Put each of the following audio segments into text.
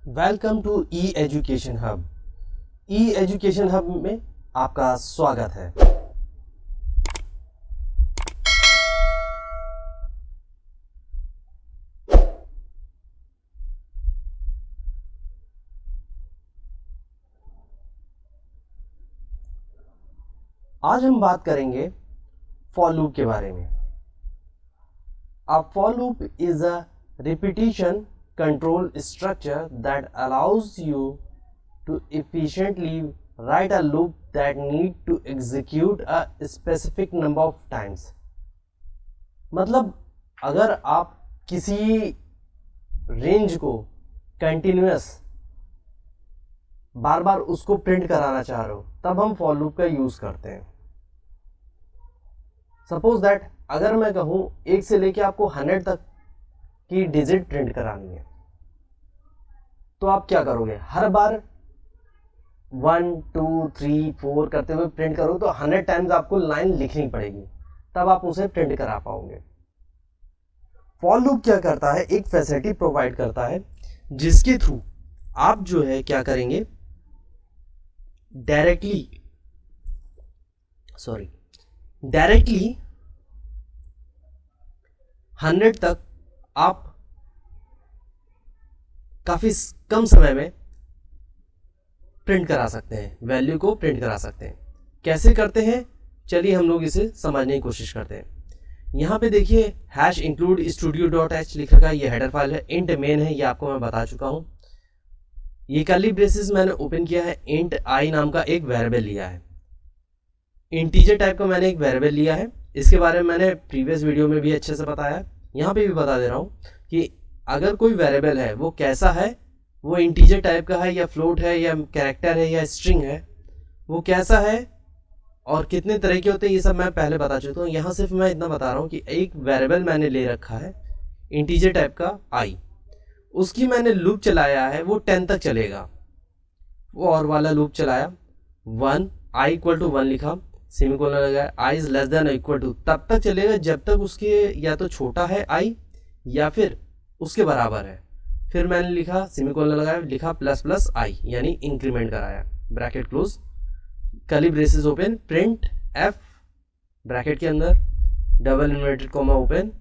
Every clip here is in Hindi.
Welcome to e education hub. E education hub में आपका स्वागत है। आज हम बात करेंगे फॉर लूप के बारे में। A for loop is a repetition control structure that allows you to efficiently write a loop that need to execute a specific number of times। मतलब अगर आप किसी रेंज को कंटिन्यूअस बार बार उसको प्रिंट कराना चाह रहे हो तब हम फॉर लूप का यूज करते हैं। सपोज दैट अगर मैं कहूं 1 से लेके आपको 100 तक की डिजिट प्रिंट करानी है तो आप क्या करोगे? हर बार 1 2 3 4 करते हुए प्रिंट करो तो 100 टाइम्स आपको लाइन लिखनी पड़ेगी, तब आप उसे प्रिंट करा पाओगे। फॉर लूप क्या करता है? एक फैसिलिटी प्रोवाइड करता है जिसके थ्रू आप जो है क्या करेंगे, डायरेक्टली 100 तक आप काफी कम समय में प्रिंट करा सकते हैं, वैल्यू को प्रिंट करा सकते हैं। कैसे करते हैं चलिए हम लोग इसे समझने की कोशिश करते हैं। यहाँ पे देखिए #include_studio.h लिख रखा है, ये हेडर फाइल है। इंट मेन है, ये आपको मैं बता चुका हूँ। ये कर्ली ब्रेसेस मैंने ओपन किया है। इंट आई नाम का एक वेरिएबल लिया है, इंटीजर टाइप का मैंने एक वेरिएबल लिया है। इसके बारे में मैंने प्रीवियस वीडियो में भी अच्छे से बताया है, यहाँ पे भी बता दे रहा हूँ कि अगर कोई वेरिएबल है वो कैसा है, वो इंटीजर टाइप का है या फ्लोट है या कैरेक्टर है या स्ट्रिंग है, वो कैसा है और कितने तरह के होते हैं, ये सब मैं पहले बता चुका हूँ। यहाँ सिर्फ मैं इतना बता रहा हूँ कि एक वेरिएबल मैंने ले रखा है इंटीजर टाइप का आई, उसकी मैंने लूप चलाया है, वो 10 तक चलेगा। वो और वाला लूप चलाया, 1 आई इक्वल टू 1 लिखा, सेमीकोलन लगाया, i is less than equal to, तब तक चलेगा जब तक उसके या तो छोटा है आई या फिर उसके बराबर है। फिर मैंने लिखा सेमीकोलन लगाया, लिखा प्लस प्लस आई यानी इंक्रीमेंट कराया, bracket close, curly braces open, print f bracket के अंदर double inverted comma open,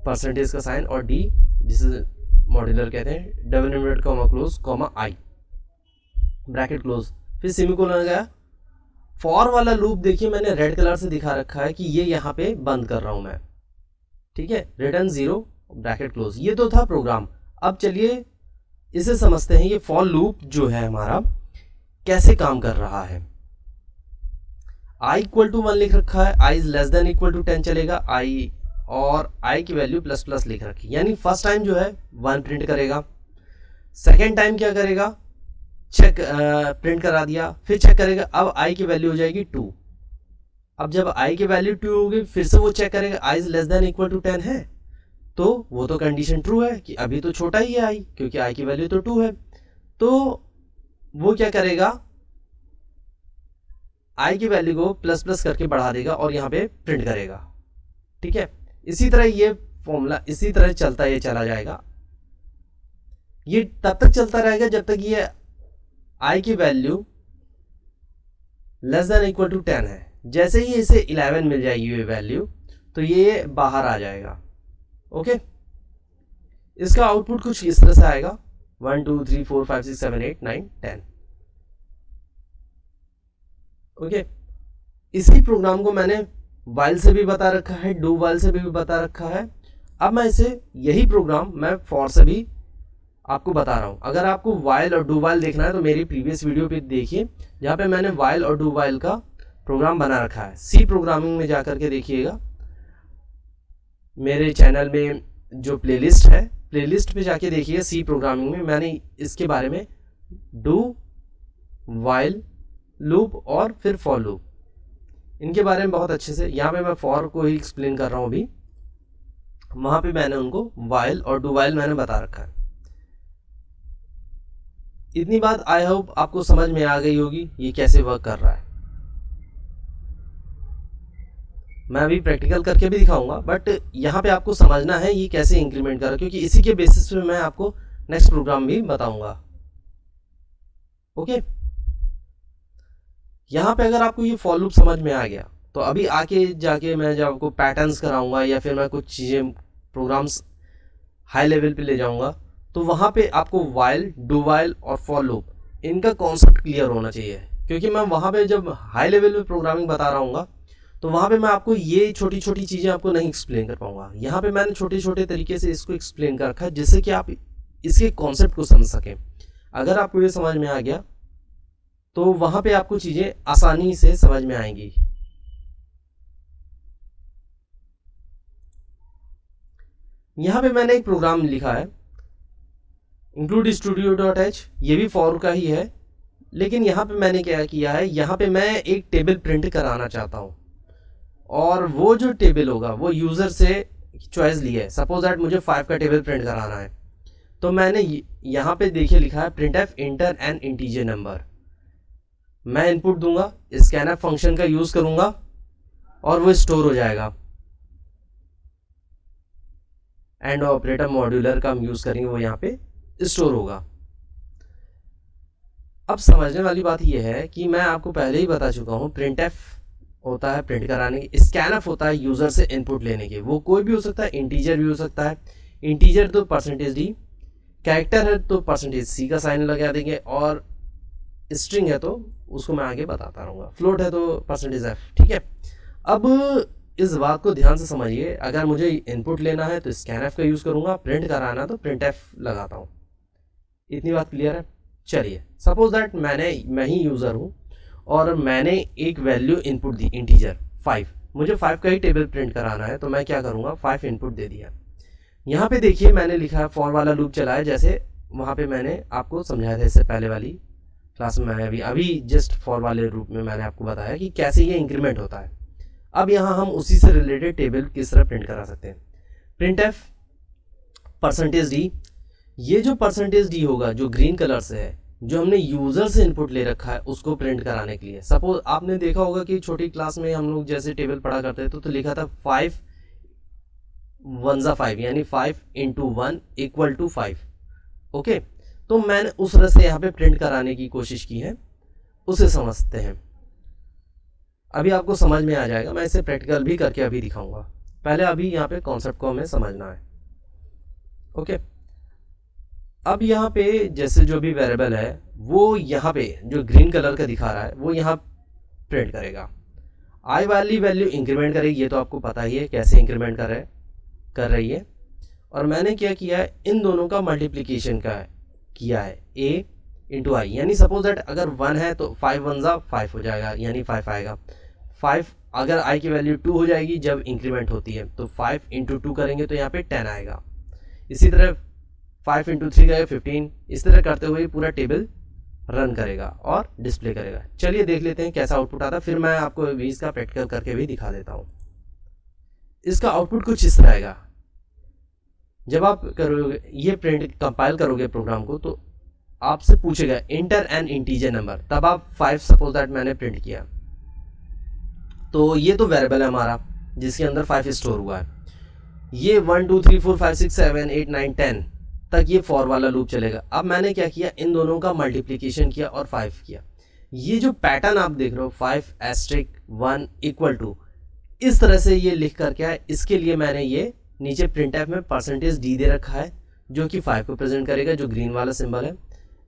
percentage का साइन और डी जिसे मॉड्यूलर कहते हैं, double inverted comma close comma i bracket close, फिर सेमीकोलन लगाया। फॉर वाला लूप देखिए मैंने रेड कलर से दिखा रखा है कि ये यहाँ पे बंद कर रहा हूं मैं, ठीक है, रिटर्न 0 ब्रैकेट क्लोज। ये तो था प्रोग्राम। अब चलिए इसे समझते हैं, ये फॉर लूप जो है हमारा कैसे काम कर रहा है। आई इक्वल टू 1 लिख रखा है, i is less than equal to 10 चलेगा, आई और आई की वैल्यू प्लस प्लस लिख रखी, यानी फर्स्ट टाइम जो है 1 प्रिंट करेगा। सेकेंड टाइम क्या करेगा, चेक प्रिंट करा दिया, फिर चेक करेगा, अब आई की वैल्यू हो जाएगी 2। अब जब आई की वैल्यू 2 होगी फिर से वो चेक करेगा i is less than equal to 10 है, तो वो तो कंडीशन ट्रू है कि अभी तो छोटा ही है आई, क्योंकि आई की वैल्यू तो 2 है। तो वो क्या करेगा, आई की वैल्यू को प्लस प्लस करके बढ़ा देगा और यहाँ पे प्रिंट करेगा, ठीक है। इसी तरह ये फॉर्मूला इसी तरह चला जाएगा। ये तब तक चलता रहेगा जब तक ये आई की value less than equal to 10 है। जैसे ही इसे 11 मिल जाएगी ये वैल्यू तो ये बाहर आ जाएगा, ओके। इसका आउटपुट कुछ इस तरह से आएगा 1 2 3 4 5 6 7 8 9 10, ओके। इसी प्रोग्राम को मैंने वाइल से भी बता रखा है, डू वाइल से भी बता रखा है। अब मैं इसे यही प्रोग्राम मैं फॉर से भी आपको बता रहा हूं। अगर आपको वाइल और डू वाइल देखना है तो मेरी प्रीवियस वीडियो पे देखिए, जहां पे मैंने वाइल और डू वाइल का प्रोग्राम बना रखा है। सी प्रोग्रामिंग में जाकर के देखिएगा, मेरे चैनल में जो प्लेलिस्ट है, प्लेलिस्ट पे जाके देखिए सी प्रोग्रामिंग में मैंने इसके बारे में डू वाइल लूप और फिर फॉर लूप, इनके बारे में बहुत अच्छे से, यहाँ पे मैं फॉर को ही एक्सप्लेन कर रहा हूँ अभी, वहां पे मैंने उनको वाइल और डू वाइल मैंने बता रखा है। इतनी बात आई होप आपको समझ में आ गई होगी ये कैसे वर्क कर रहा है। मैं अभी प्रैक्टिकल करके भी दिखाऊंगा, बट यहाँ पे आपको समझना है ये कैसे इंक्रीमेंट कर रहा है, क्योंकि इसी के बेसिस पे मैं आपको नेक्स्ट प्रोग्राम भी बताऊंगा। ओके, यहाँ पे अगर आपको ये फॉर लूप समझ में आ गया तो अभी आके जाके मैं जब आपको पैटर्न्स कराऊंगा या फिर मैं कुछ चीज़ें प्रोग्राम्स हाई लेवल पे ले जाऊंगा तो वहाँ पे आपको वाइल, डू वाइल और फॉर लूप इनका कॉन्सेप्ट क्लियर होना चाहिए, क्योंकि मैं वहाँ पे जब हाई लेवल पे प्रोग्रामिंग बता रहा हूँ तो वहाँ पे मैं आपको ये छोटी छोटी चीज़ें आपको नहीं एक्सप्लेन कर पाऊंगा। यहाँ पे मैंने छोटे छोटे तरीके से इसको एक्सप्लेन कर रखा है जिससे कि आप इसके कॉन्सेप्ट को समझ सकें। अगर आपको ये समझ में आ गया तो वहाँ पे आपको चीज़ें आसानी से समझ में आएंगी। यहाँ पे मैंने एक प्रोग्राम लिखा है इंक्लूड studio.h, ये भी फॉर का ही है, लेकिन यहाँ पे मैंने क्या किया है, यहाँ पे मैं एक टेबल प्रिंट कराना चाहता हूँ और वो जो टेबल होगा वो यूज़र से चॉइस ली है। सपोज दैट मुझे 5 का टेबल प्रिंट कराना है तो मैंने यहाँ पे देखिए लिखा है print F inter N integer number. मैं इनपुट दूंगा, स्कैनएफ फंक्शन का यूज़ करूंगा और वो स्टोर हो जाएगा। एंड ऑपरेटर मॉड्यूलर का हम यूज़ करेंगे, वो यहाँ पे स्टोर होगा। अब समझने वाली बात यह है कि मैं आपको पहले ही बता चुका हूँ प्रिंट एफ होता है प्रिंट कराने के, स्कैनएफ होता है यूज़र से इनपुट लेने के। वो कोई भी हो सकता है, इंटीजर भी हो सकता है। इंटीजर तो %d, कैरेक्टर है तो %c का साइन लगा देंगे और स्ट्रिंग है तो उसको मैं आगे बताता रहूँगा, फ्लोट है तो %f। ठीक है, अब इस बात को ध्यान से समझिए। अगर मुझे इनपुट लेना है तो स्कैनएफ का यूज़ करूँगा, प्रिंट कराना तो प्रिंट एफ लगाता हूँ। इतनी बात क्लियर है? चलिए, सपोज दैट मैं ही यूज़र हूँ और मैंने एक वैल्यू इनपुट दी इंटीजर 5, मुझे 5 का ही टेबल प्रिंट कराना है तो मैं क्या करूँगा, 5 इनपुट दे दिया। यहाँ पे देखिए मैंने लिखा है फॉर वाला लूप चला है, जैसे वहाँ पे मैंने आपको समझाया था इससे पहले वाली क्लास में। मैंने अभी जस्ट फॉर वाले रूप में मैंने आपको बताया कि कैसे ये इंक्रीमेंट होता है। अब यहाँ हम उसी से रिलेटेड टेबल किस तरह प्रिंट करा सकते हैं। प्रिंट एफ %d, ये जो %d होगा जो ग्रीन कलर से है, जो हमने यूज़र से इनपुट ले रखा है उसको प्रिंट कराने के लिए। सपोज आपने देखा होगा कि छोटी क्लास में हम लोग जैसे टेबल पढ़ा करते थे तो लिखा था 5 1 5, यानी 5 × 1 = 5। ओके, तो मैंने उस तरह से यहाँ पे प्रिंट कराने की कोशिश की है, उसे समझते हैं। अभी आपको समझ में आ जाएगा, मैं इसे प्रैक्टिकल भी करके अभी दिखाऊंगा। पहले अभी यहाँ पे कॉन्सेप्ट को हमें समझना है। ओके, अब यहाँ पे जैसे जो भी वेरिएबल है वो यहाँ पे जो ग्रीन कलर का दिखा रहा है वो यहाँ प्रिंट करेगा। आई वाली वैल्यू इंक्रीमेंट करेगी, ये तो आपको पता ही है कैसे इंक्रीमेंट कर रही है। और मैंने क्या किया है, इन दोनों का मल्टीप्लिकेशन किया है a × i, यानी सपोज दैट अगर 1 है तो 5 1 5 हो जाएगा, यानी 5 आएगा। 5 अगर i की वैल्यू 2 हो जाएगी जब इंक्रीमेंट होती है तो 5 × 2 करेंगे तो यहाँ पे 10 आएगा। इसी तरह 5 × 3 करेगा 15। इस तरह करते हुए पूरा टेबल रन करेगा और डिस्प्ले करेगा। चलिए देख लेते हैं कैसा आउटपुट आता है, फिर मैं आपको भी इसका प्रैक्टिकल करके भी दिखा देता हूँ। इसका आउटपुट कुछ इस तरह आएगा। जब आप करोगे ये प्रिंट कंपाइल करोगे प्रोग्राम को तो आपसे पूछेगा इंटर एन इंटीजर नंबर, तब आप 5 सपोज दैट मैंने प्रिंट किया तो ये तो वेरिएबल है हमारा जिसके अंदर 5 स्टोर हुआ है। ये 1 2 3 4 5 6 7 8 9 10 तक ये फॉर वाला लूप चलेगा। अब मैंने क्या किया, इन दोनों का मल्टीप्लिकेशन किया और 5 किया। ये जो पैटर्न आप देख रहे हो 5 * 1 = इस तरह से ये लिख कर क्या है, इसके लिए मैंने ये नीचे प्रिंट एफ में %d दे रखा है जो कि 5 को प्रेजेंट करेगा, जो ग्रीन वाला सिंबल है।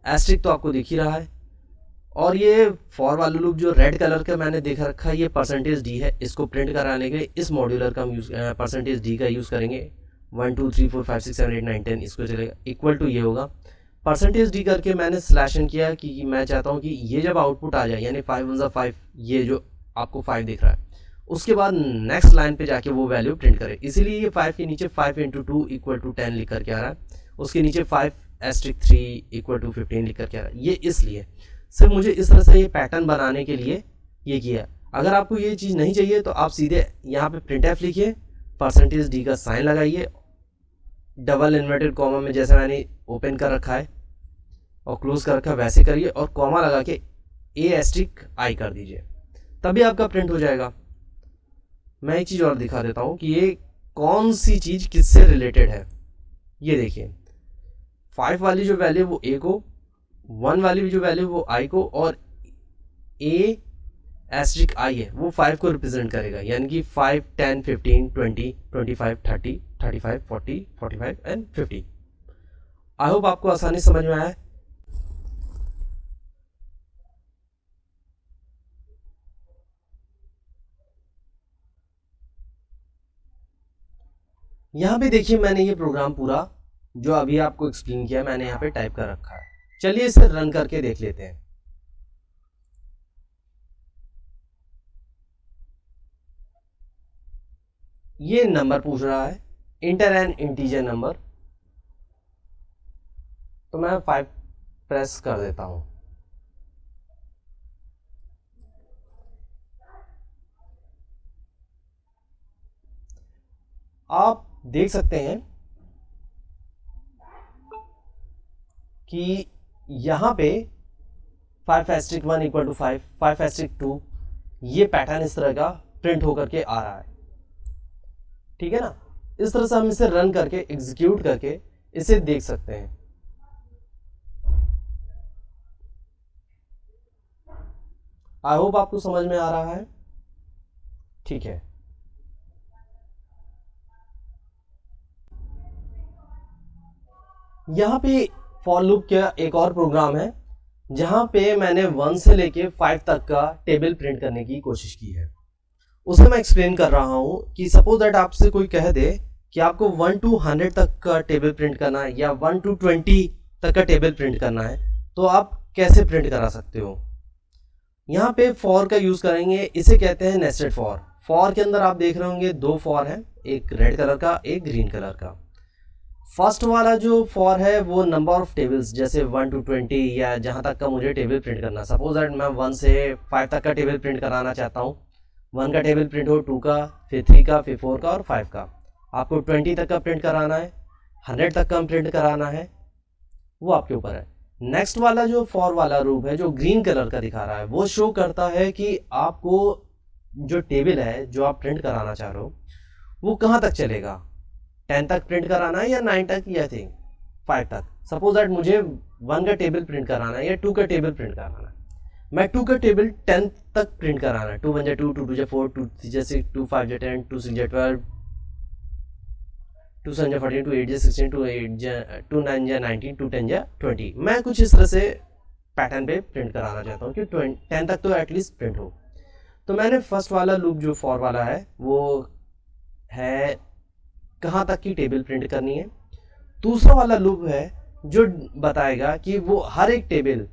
एस्ट्रिक तो आपको दिख ही रहा है। और ये फॉर वाला लूप जो रेड कलर का मैंने देख रखा है ये %d है। इसको प्रिंट कराने के लिए इस मॉड्यूलर का हम %d का यूज़ करेंगे। 1 2 3 4 5 6 7 8 9 10 इसको चलेगा, इक्वल टू ये होगा। %d करके मैंने स्लैशन किया कि मैं चाहता हूँ कि ये जब आउटपुट आ जाए, यानी 5 1 5, ये जो आपको 5 दिख रहा है, उसके बाद नेक्स्ट लाइन पे जाके वो वैल्यू प्रिंट करे। इसीलिए ये 5 के नीचे 5 × 2 = 10 लिख करके आ रहा है, उसके नीचे 5 * 3 = 15 लिख करके आ रहा है। ये इसलिए सिर्फ मुझे इस तरह से ये पैटर्न बनाने के लिए ये किया। अगर आपको ये चीज़ नहीं चाहिए तो आप सीधे यहाँ पे प्रिंट एफ लिखिए, %d का साइन लगाइए, डबल इन्वर्टेड कॉमा में जैसे मैंने ओपन कर रखा है और क्लोज कर रखा है वैसे करिए, और कॉमा लगा के a*i कर दीजिए, तभी आपका प्रिंट हो जाएगा। मैं एक चीज़ और दिखा देता हूँ कि ये कौन सी चीज़ किससे रिलेटेड है। ये देखिए 5 वाली जो वैल्यू वो a को 1 वाली जो वैल्यू वो i को, और a एस्ट्रिक i है वो 5 को रिप्रेजेंट करेगा, यानी कि 5, 10, 15, 20, 25, 30, 35, 40, 45 एंड 50। आई होप आपको आसानी समझ में आया है। यहाँ पे देखिए मैंने ये प्रोग्राम पूरा जो अभी आपको एक्सप्लेन किया मैंने यहाँ पे टाइप कर रखा है। चलिए इसे रन करके देख लेते हैं। ये नंबर पूछ रहा है, इंटर एन इंटीजर नंबर, तो मैं 5 प्रेस कर देता हूं। आप देख सकते हैं कि यहां पे 5*1 इक्वल टू 5, 5*2, ये पैटर्न इस तरह का प्रिंट होकर के आ रहा है। ठीक है ना, इस तरह से हम इसे रन करके एग्जीक्यूट करके इसे देख सकते हैं। आई होप आपको समझ में आ रहा है। ठीक है, यहां पे फॉर लूप का एक और प्रोग्राम है जहां पे मैंने 1 से लेके 5 तक का टेबल प्रिंट करने की कोशिश की है। उसे मैं एक्सप्लेन कर रहा हूं कि सपोज दैट आपसे कोई कह दे कि आपको 1 to 100 तक का टेबल प्रिंट करना है या 1 to 20 तक का टेबल प्रिंट करना है, तो आप कैसे प्रिंट करा सकते हो। यहाँ पे फॉर का यूज करेंगे, इसे कहते हैं नेस्टेड फॉर। फॉर के अंदर आप देख रहे होंगे 2 फॉर है, एक रेड कलर का, एक ग्रीन कलर का। फर्स्ट वाला जो फॉर है वो नंबर ऑफ टेबल्स, जैसे 1 to 20 या जहां तक का मुझे टेबल प्रिंट करना, सपोज दैट मैं 1 से 5 तक का टेबल प्रिंट कराना चाहता हूँ। 1 का टेबल प्रिंट हो, 2 का, फिर 3 का, फिर 4 का और 5 का। आपको 20 तक का प्रिंट कराना है, 100 तक का प्रिंट कराना है, वो आपके ऊपर है। नेक्स्ट वाला जो फॉर वाला रूप है जो ग्रीन कलर का दिखा रहा है, वो शो करता है कि आपको जो टेबल है जो आप प्रिंट कराना चाह रहे हो वो कहाँ तक चलेगा, 10 तक प्रिंट कराना है या 9 तक या 5 तक। सपोज दैट मुझे 1 का टेबल प्रिंट कराना है या 2 का टेबल प्रिंट कराना है, मैं 2 का टेबल 10 तक प्रिंट कराना है। 2 1 2, 2 2 4, 2 3 6, 2 5 10, 2 6 12, 2 7 14, 2 8 16, 2 8 2 9 19, 2 10 20। मैं कुछ इस तरह से पैटर्न पे प्रिंट कराना चाहता हूँ कि 10 तक तो एटलीस्ट प्रिंट हो। तो मैंने फर्स्ट वाला लूप जो फॉर वाला है वो है कहाँ तक की टेबल प्रिंट करनी है। दूसरा वाला लूप है जो बताएगा कि वो हर एक टेबल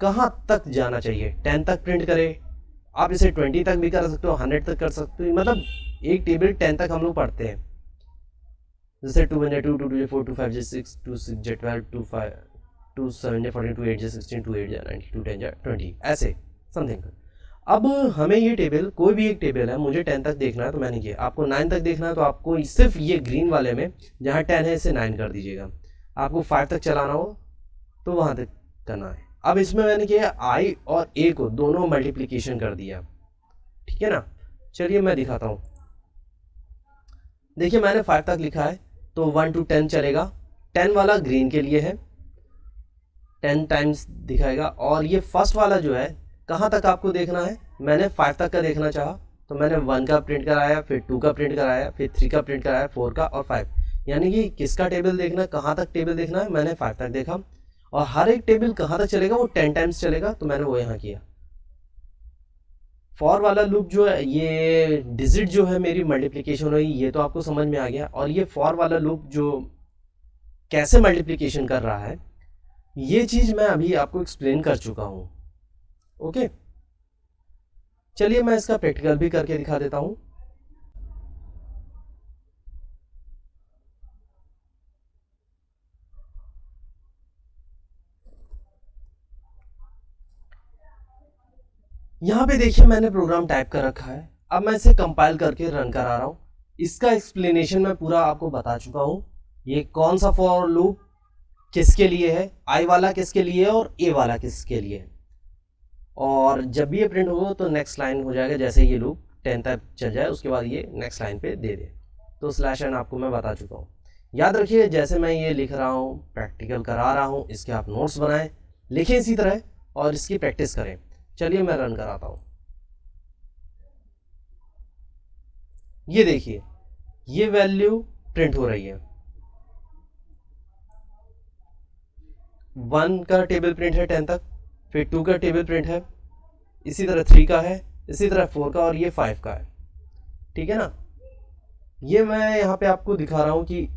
कहाँ तक जाना चाहिए, 10 तक प्रिंट करे, आप इसे 20 तक भी कर सकते हो, 100 तक कर सकते हो। मतलब एक टेबल 10 तक हम लोग पढ़ते हैं, जैसे 2 1 2, 2 2 4, 2 5 6, 2 6 12, 2 5 2 7 14, 2 8 16, 2 8 19, 2 10 20, ऐसे समथिंग। अब हमें ये टेबल, कोई भी एक टेबल है, मुझे 10 तक देखना है तो मैंने किया, आपको 9 तक देखना है तो आपको सिर्फ ये ग्रीन वाले में जहाँ 10 है इसे 9 कर दीजिएगा। आपको 5 तक चलाना हो तो वहाँ तक करना है। अब इसमें मैंने किया आई और ए को दोनों मल्टीप्लिकेशन कर दिया। ठीक है ना, चलिए मैं दिखाता हूँ। देखिए मैंने 5 तक लिखा है तो 1 to 10 चलेगा। 10 वाला ग्रीन के लिए है, 10 टाइम्स दिखाएगा। और ये फर्स्ट वाला जो है कहाँ तक आपको देखना है, मैंने 5 तक का देखना चाहा तो मैंने 1 का प्रिंट कराया, फिर 2 का प्रिंट कराया, फिर 3 का प्रिंट कराया, 4 का और 5। यानी कि किसका टेबल देखना है, कहाँ तक टेबल देखना है, मैंने 5 तक देखा। और हर एक टेबल कहाँ तक चलेगा, वो 10 टाइम्स चलेगा, तो मैंने वो यहाँ किया। फॉर वाला लूप जो है, ये डिजिट जो है मेरी मल्टीप्लिकेशन हुई, ये तो आपको समझ में आ गया। और ये फॉर वाला लूप जो कैसे मल्टीप्लिकेशन कर रहा है, ये चीज मैं अभी आपको एक्सप्लेन कर चुका हूं। ओके, चलिए मैं इसका प्रैक्टिकल भी करके दिखा देता हूं। यहां पे देखिए मैंने प्रोग्राम टाइप कर रखा है। अब मैं इसे कंपाइल करके रन करा रहा हूं। इसका एक्सप्लेनेशन मैं पूरा आपको बता चुका हूं। ये कौन सा फॉर लूप किसके लिए है, आई वाला किसके लिए है और ए वाला किसके लिए है। और जब भी ये प्रिंट होगा तो नेक्स्ट लाइन हो जाएगा, जैसे ये लूप 10 तक चल जाए उसके बाद ये नेक्स्ट लाइन पे दे दे। तो स्लैश एन आपको मैं बता चुका हूँ। याद रखिए जैसे मैं ये लिख रहा हूँ, प्रैक्टिकल करा रहा हूँ, इसके आप नोट्स बनाएं। लिखें इसी तरह और इसकी प्रैक्टिस करें। चलिए मैं रन कराता हूँ। ये देखिए, ये वैल्यू प्रिंट हो रही है। 1 का टेबल प्रिंट है 10 तक, फिर 2 का टेबल प्रिंट है, इसी तरह 3 का है, इसी तरह 4 का, और ये 5 का है। ठीक है ना। ये मैं यहाँ पे आपको दिखा रहा हूँ कि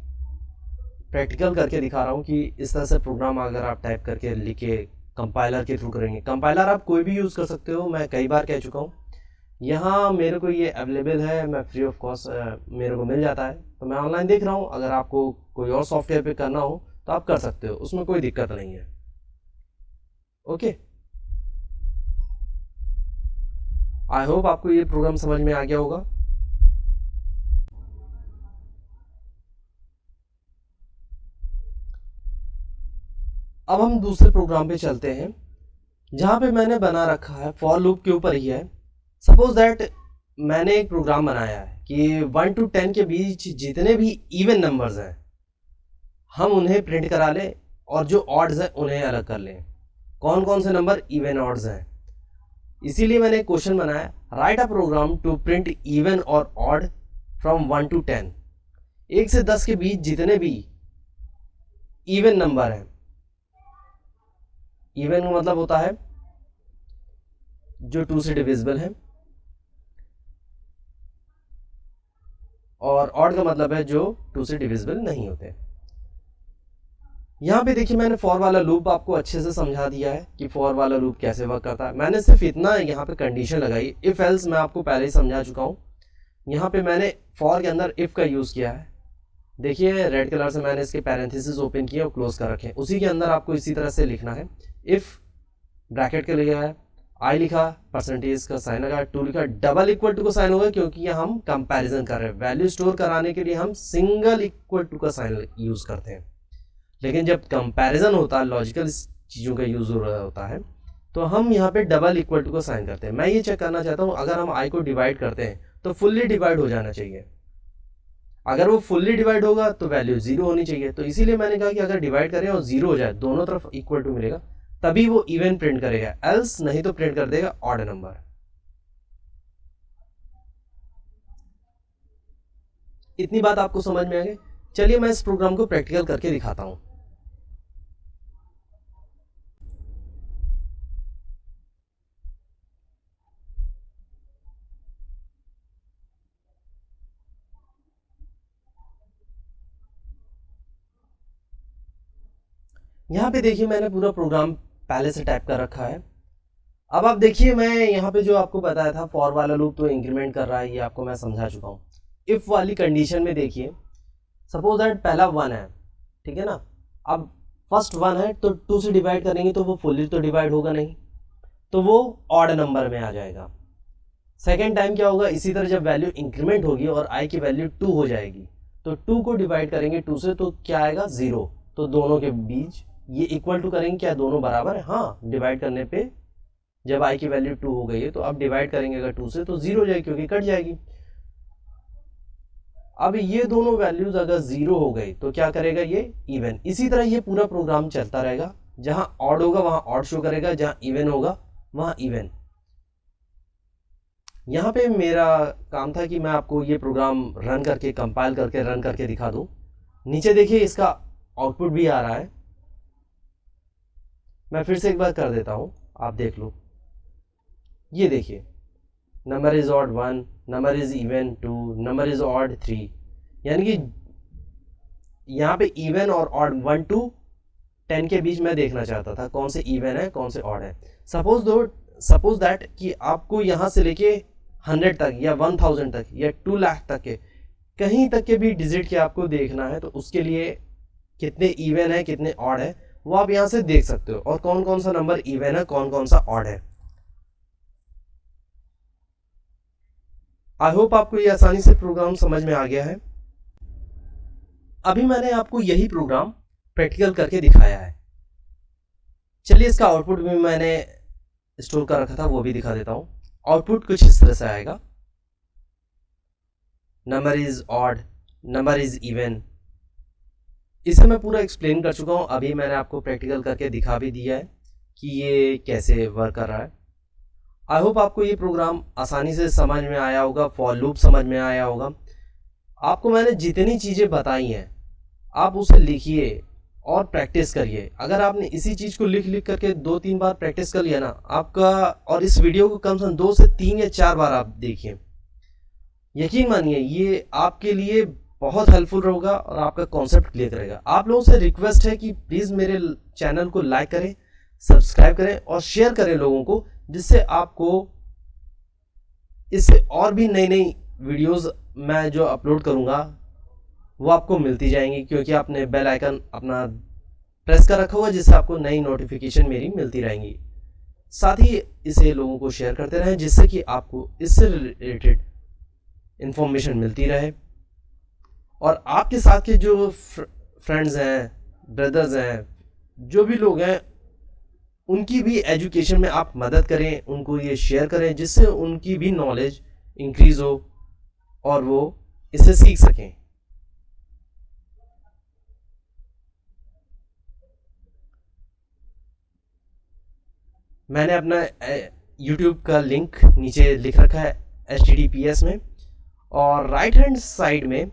प्रैक्टिकल करके दिखा रहा हूँ कि इस तरह से प्रोग्राम अगर आप टाइप करके लिखे कंपाइलर के थ्रू करेंगे। कंपाइलर आप कोई भी यूज़ कर सकते हो, मैं कई बार कह चुका हूँ। यहाँ मेरे को ये अवेलेबल है, मैं फ्री ऑफ कॉस्ट मेरे को मिल जाता है, तो मैं ऑनलाइन देख रहा हूँ। अगर आपको कोई और सॉफ्टवेयर पे करना हो तो आप कर सकते हो, उसमें कोई दिक्कत नहीं है। ओके, आई होप आपको ये प्रोग्राम समझ में आ गया होगा। अब हम दूसरे प्रोग्राम पे चलते हैं, जहाँ पे मैंने बना रखा है फॉर लूप के ऊपर ही है। सपोज दैट मैंने एक प्रोग्राम बनाया है कि 1 to 10 के बीच जितने भी इवन नंबर्स हैं हम उन्हें प्रिंट करा लें, और जो ऑड्स हैं उन्हें अलग कर लें। कौन कौन से नंबर इवन ऑड्स हैं, इसीलिए मैंने एक क्वेश्चन बनाया, write a program to print even और ऑड फ्रॉम 1 to 10। 1 से 10 के बीच जितने भी इवन नंबर हैं, इवन का मतलब होता है जो 2 से डिविजिबल है, और ऑड का मतलब है जो 2 से डिविजिबल नहीं होते। यहाँ पे देखिए, मैंने फॉर वाला लूप आपको अच्छे से समझा दिया है कि फॉर वाला लूप कैसे वर्क करता है। मैंने सिर्फ इतना यहाँ पे कंडीशन लगाई, इफ एल्स मैं आपको पहले ही समझा चुका हूँ। यहाँ पे मैंने फॉर के अंदर इफ का यूज़ किया है। देखिए रेड कलर से मैंने इसके पैरेंथेसिस ओपन किए और क्लोज कर रखे हैं। उसी के अंदर आपको इसी तरह से लिखना है। इफ ब्रैकेट के लिए है, आई लिखा, परसेंटेज का साइन लगा, 2 लिखा, डबल इक्वल टू का साइन होगा क्योंकि हम कंपैरिजन कर रहे हैं। वैल्यू स्टोर कराने के लिए हम सिंगल इक्वल टू का साइन यूज़ करते हैं, लेकिन जब कंपैरिजन होता है, लॉजिकल चीज़ों का यूज़ हो रहा होता है, तो हम यहाँ पे डबल इक्वल टू का साइन करते हैं। मैं ये चेक करना चाहता हूँ, अगर हम आई को डिवाइड करते हैं तो फुल्ली डिवाइड हो जाना चाहिए। अगर वो फुल्ली डिवाइड होगा तो वैल्यू 0 होनी चाहिए। तो इसीलिए मैंने कहा कि अगर डिवाइड करें और 0 हो जाए, दोनों तरफ इक्वल टू मिलेगा, तभी वो इवन प्रिंट करेगा, एल्स नहीं तो प्रिंट कर देगा ऑड नंबर। इतनी बात आपको समझ में आ गई। चलिए मैं इस प्रोग्राम को प्रैक्टिकल करके दिखाता हूं। यहाँ पे देखिए, मैंने पूरा प्रोग्राम पहले से टाइप कर रखा है। अब आप देखिए, मैं यहाँ पे जो आपको बताया था फॉर वाला लूप तो इंक्रीमेंट कर रहा है, ये आपको मैं समझा चुका हूँ। इफ वाली कंडीशन में देखिए, सपोज दैट पहला 1 है, ठीक है ना। अब फर्स्ट 1 है तो 2 से डिवाइड करेंगे तो वो फुल्ली तो डिवाइड होगा नहीं, तो वो ऑड नंबर में आ जाएगा। सेकेंड टाइम क्या होगा, इसी तरह जब वैल्यू इंक्रीमेंट होगी और आई की वैल्यू 2 हो जाएगी, तो 2 को डिवाइड करेंगे 2 से तो क्या आएगा, 0। तो दोनों के बीच ये इक्वल टू करेंगे, क्या दोनों बराबर है, हाँ। डिवाइड करने पे जब आई की वैल्यू 2 हो गई है तो अब डिवाइड करेंगे अगर 2 से तो 0 हो जाएगी क्योंकि कट जाएगी। अब ये दोनों वैल्यूज अगर 0 हो गई तो क्या करेगा, ये इवन। इसी तरह ये पूरा प्रोग्राम चलता रहेगा, जहां ऑड होगा वहां ऑड शो करेगा, जहां इवन होगा वहां इवन। यहाँ पे मेरा काम था कि मैं आपको ये प्रोग्राम रन करके, कंपाइल करके रन करके दिखा दूं। नीचे देखिए इसका आउटपुट भी आ रहा है। मैं फिर से एक बार कर देता हूं, आप देख लो। ये देखिए, number is odd 1, number is even 2, number is odd 3। यानी कि यहाँ पे इवन और ऑड 1 to 10 के बीच मैं देखना चाहता था कौन से इवन है कौन से ऑड है। सपोज दैट कि आपको यहाँ से लेके 100 तक या 1000 तक या 2 लाख तक के कहीं तक के भी डिजिट के आपको देखना है, तो उसके लिए कितने इवन है कितने ऑड है वो आप यहाँ से देख सकते हो, और कौन कौन सा नंबर इवन है कौन कौन सा ऑड है। आई होप आपको ये आसानी से प्रोग्राम समझ में आ गया है। अभी मैंने आपको यही प्रोग्राम प्रैक्टिकल करके दिखाया है। चलिए इसका आउटपुट भी मैंने स्टोर कर रखा था, वो भी दिखा देता हूं। आउटपुट कुछ इस तरह से आएगा, number is odd, number is even. इसे मैं पूरा एक्सप्लेन कर चुका हूं, अभी मैंने आपको प्रैक्टिकल करके दिखा भी दिया है। कि ये कैसे वर्क कर रहा है। आई होप आपको ये प्रोग्राम आसानी से समझ में आया होगा, फॉर लूप समझ में आया होगा। आपको मैंने जितनी चीज़ें बताई हैं आप उसे लिखिए और प्रैक्टिस करिए। अगर आपने इसी चीज़ को लिख लिख करके 2-3 बार प्रैक्टिस कर लिया ना आपका, और इस वीडियो को कम से कम 2 से 3 या 4 बार आप देखिए, यकीन मानिए ये आपके लिए बहुत हेल्पफुल होगा और आपका कॉन्सेप्ट क्लियर करेगा। आप लोगों से रिक्वेस्ट है कि प्लीज़ मेरे चैनल को लाइक करें, सब्सक्राइब करें और शेयर करें लोगों को, जिससे आपको इससे और भी नई नई वीडियोस मैं जो अपलोड करूंगा वो आपको मिलती जाएंगी, क्योंकि आपने बेल आइकन अपना प्रेस कर रखा होगा, जिससे आपको नई नोटिफिकेशन मेरी मिलती रहेंगी। साथ ही इसे लोगों को शेयर करते रहें, जिससे कि आपको इससे रिलेटेड इंफॉर्मेशन मिलती रहे और आपके साथ के जो फ्रेंड्स हैं, ब्रदर्स हैं, जो भी लोग हैं, उनकी भी एजुकेशन में आप मदद करें, उनको ये शेयर करें, जिससे उनकी भी नॉलेज इंक्रीज हो और वो इसे सीख सकें। मैंने अपना YouTube का लिंक नीचे लिख रखा है HTTPS में, और राइट हैंड साइड में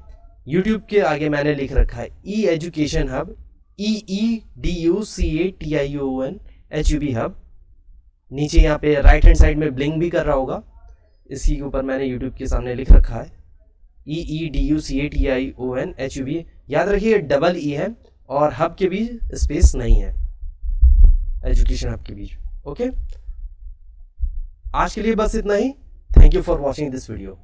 YouTube के आगे मैंने लिख रखा है E-एजुकेशन हब, EEDUCATION HUB हब। नीचे यहाँ पे राइट हैंड साइड में ब्लिंक भी कर रहा होगा, इसी के ऊपर मैंने YouTube के सामने लिख रखा है EEDUCATION HUB। याद रखिए डबल E है और हब के बीच स्पेस नहीं है, एजुकेशन हब के बीच। ओके, आज के लिए बस इतना ही। Thank you for watching this video.